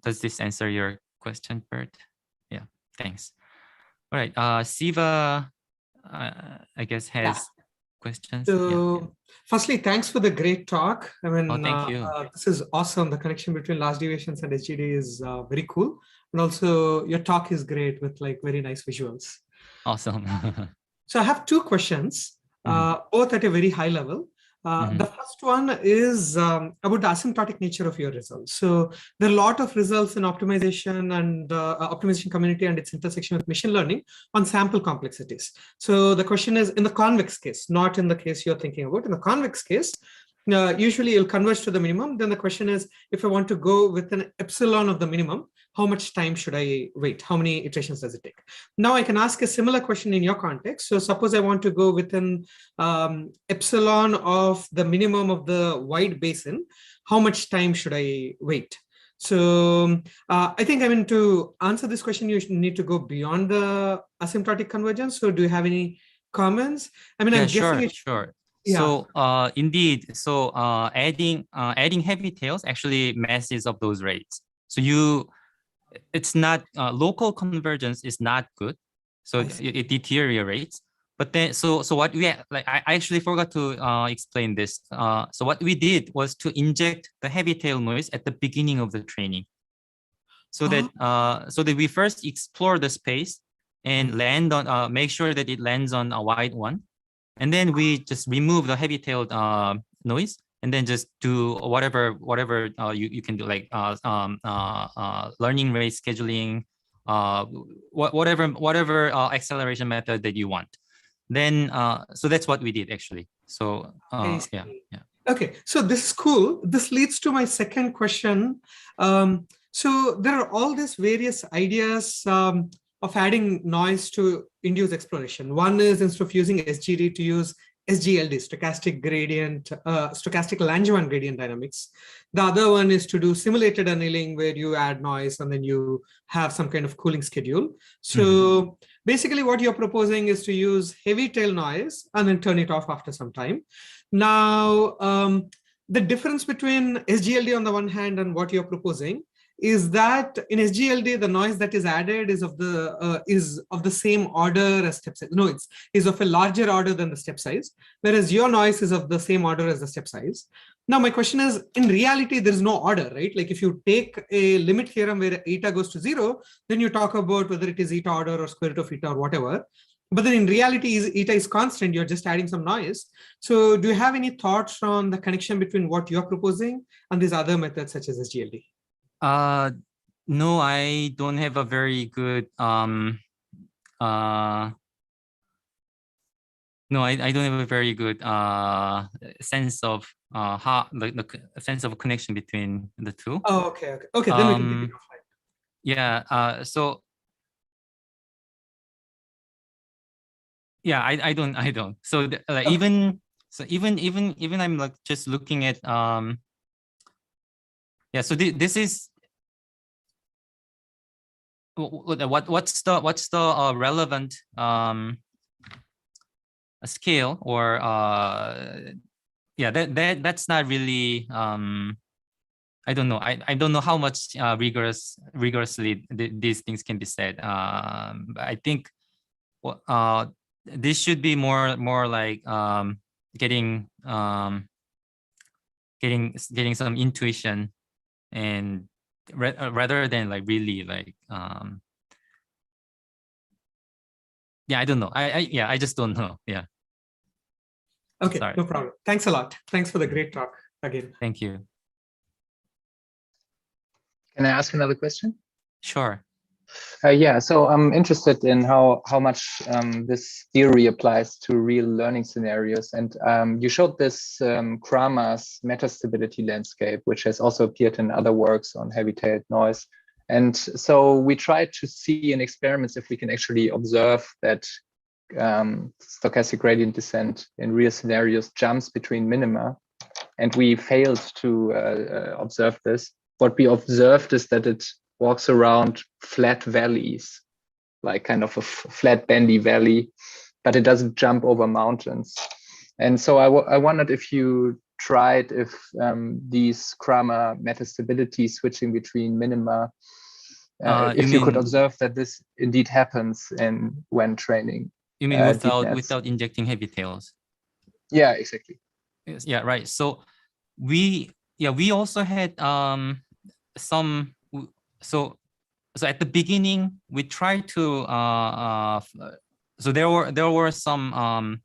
Does this answer your question, Bert? Yeah, thanks. All right, Siva, I guess has questions. So, firstly, thanks for the great talk. I mean, thank you. This is awesome. The connection between large deviations and SGD is very cool. And also your talk is great with like very nice visuals. Awesome. So I have 2 questions, both at a very high level. The first one is about the asymptotic nature of your results. So there are a lot of results in optimization and optimization community and its intersection with machine learning on sample complexities. So the question is, in the convex case, not in the case you're thinking about, in the convex case, usually you'll converge to the minimum. Then the question is, if I want to go with an epsilon of the minimum, how much time should I wait? How many iterations does it take? Now I can ask a similar question in your context. So suppose I want to go with an epsilon of the minimum of the wide basin. How much time should I wait? So I think, I mean, to answer this question, you need to go beyond the asymptotic convergence. So do you have any comments? I mean, yeah, I'm guessing sure. Yeah. So indeed, so adding heavy tails actually messes up those rates. So it's not local convergence is not good, so it deteriorates. But then so what we I actually forgot to explain this. So what we did was to inject the heavy-tailed noise at the beginning of the training, so that we first explore the space and land on make sure that it lands on a wide one, and then we just remove the heavy-tailed noise, and then just do whatever you can do, like learning rate scheduling, whatever acceleration method that you want. Then so that's what we did actually. So yeah. Okay, so this is cool. This leads to my second question. So there are all these various ideas of adding noise to induce exploration. One is, instead of using SGD, to use SGLD, stochastic gradient, stochastic Langevin gradient dynamics. The other one is to do simulated annealing, where you add noise and then you have some kind of cooling schedule. So basically what you're proposing is to use heavy tail noise and then turn it off after some time. Now, the difference between SGLD on the one hand and what you're proposing is that in SGLD, the noise that is added is of the same order as step size. No, is of a larger order than the step size, whereas your noise is of the same order as the step size. Now, my question is, in reality, there is no order, right? Like if you take a limit theorem where eta goes to 0, then you talk about whether it is eta order or square root of eta or whatever. But then in reality, eta is constant. You're just adding some noise. So do you have any thoughts on the connection between what you're proposing and these other methods such as SGLD? No, I don't have a very good no, I don't have a very good sense of how the sense of connection between the two. Oh, okay. Then we can take it offline. Yeah. So yeah, I don't. So like Okay. even I'm like just looking at yeah. So this is what's the relevant scale or yeah, that's not really I don't know. I don't know how much rigorously these things can be said. I think this should be more like getting some intuition, and rather than like really like yeah, I don't know. I just don't know. Yeah. Okay, Sorry. no problem. Thanks a lot. Thanks for the great talk again. Thank you. Can I ask another question? Sure. Yeah, so I'm interested in how much this theory applies to real learning scenarios. And you showed this Kramer's metastability landscape, which has also appeared in other works on heavy-tailed noise. And so we tried to see in experiments if we can actually observe that stochastic gradient descent in real scenarios jumps between minima. And we failed to observe this. What we observed is that it walks around flat valleys, like kind of a flat bendy valley, but it doesn't jump over mountains. And so I wondered if you tried if these Kramer metastability switching between minima, if you could observe that this indeed happens when training. You mean without injecting heavy tails? Yeah, exactly. Yes, yeah, right. So we also had some. So at the beginning we tried to so there were some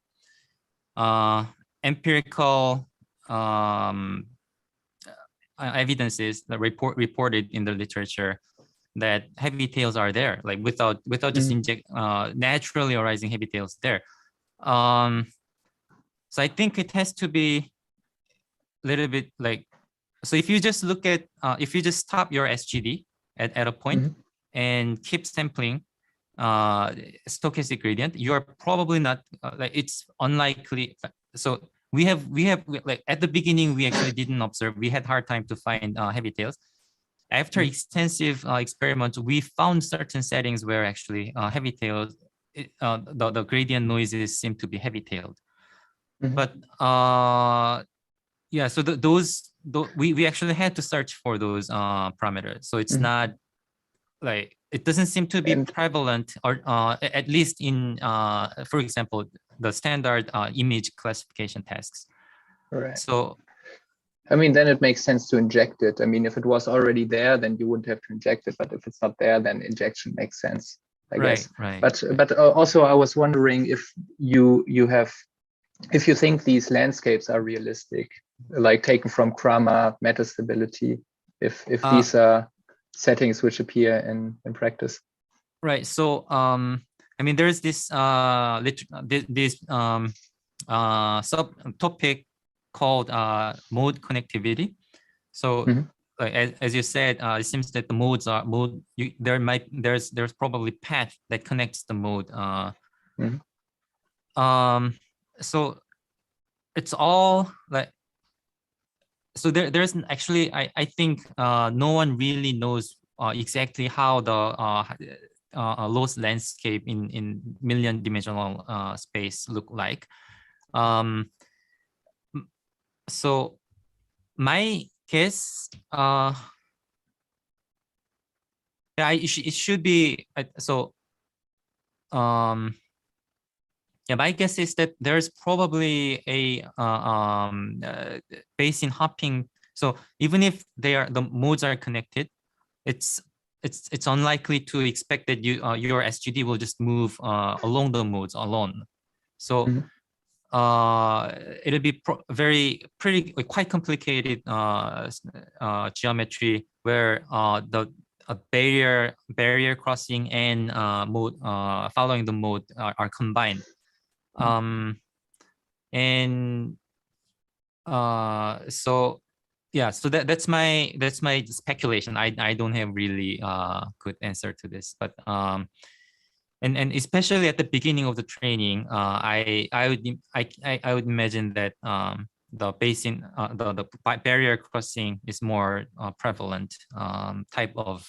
empirical evidences that reported in the literature that heavy tails are there, like without just inject naturally arising heavy tails there. So I think it has to be a little bit like, so if you just look at if you just stop your SGD at a point and keep sampling stochastic gradient, you are probably not like, it's unlikely. So we have like at the beginning we actually didn't observe, we had hard time to find heavy tails. After extensive experiments, we found certain settings where actually heavy tails, the gradient noises seem to be heavy tailed. But yeah, so we actually had to search for those parameters. So it's not like, it doesn't seem to be prevalent, or at least in for example, the standard image classification tasks. Right. So I mean, then it makes sense to inject it. I mean, if it was already there, then you wouldn't have to inject it. But if it's not there, then injection makes sense, I guess. Right. But also, I was wondering if you think these landscapes are realistic, like taken from Kramer metastability, if these are settings which appear in practice. Right. So I mean, there's this subtopic called mode connectivity. So like, as you said, it seems that the modes are there's probably path that connects the mode. So it's all like, so there's actually, I think no one really knows exactly how the loss landscape in million dimensional space look like. So my guess, Yeah, it should be so. Yeah, my guess is that there's probably a Bayesian hopping. So even if the modes are connected, it's unlikely to expect that your SGD will just move along the modes alone. So it'll be quite complicated geometry where the barrier crossing and mode following the mode are combined. And so yeah, so that's my speculation. I don't have really good answer to this, but and especially at the beginning of the training, I would imagine that the Bayesian the barrier crossing is more prevalent type of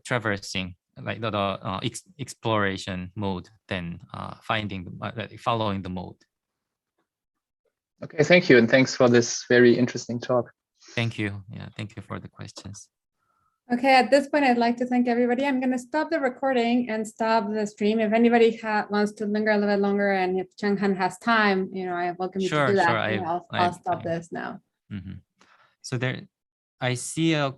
traversing, like the exploration mode than following the mode. Okay, thank you, and thanks for this very interesting talk. Thank you. Yeah, thank you for the questions. Okay, at this point, I'd like to thank everybody. I'm going to stop the recording and stop the stream. If anybody wants to linger a little bit longer, and if Chang-Han has time, I welcome you to do that. Sure. I'll stop this now. So there, I see a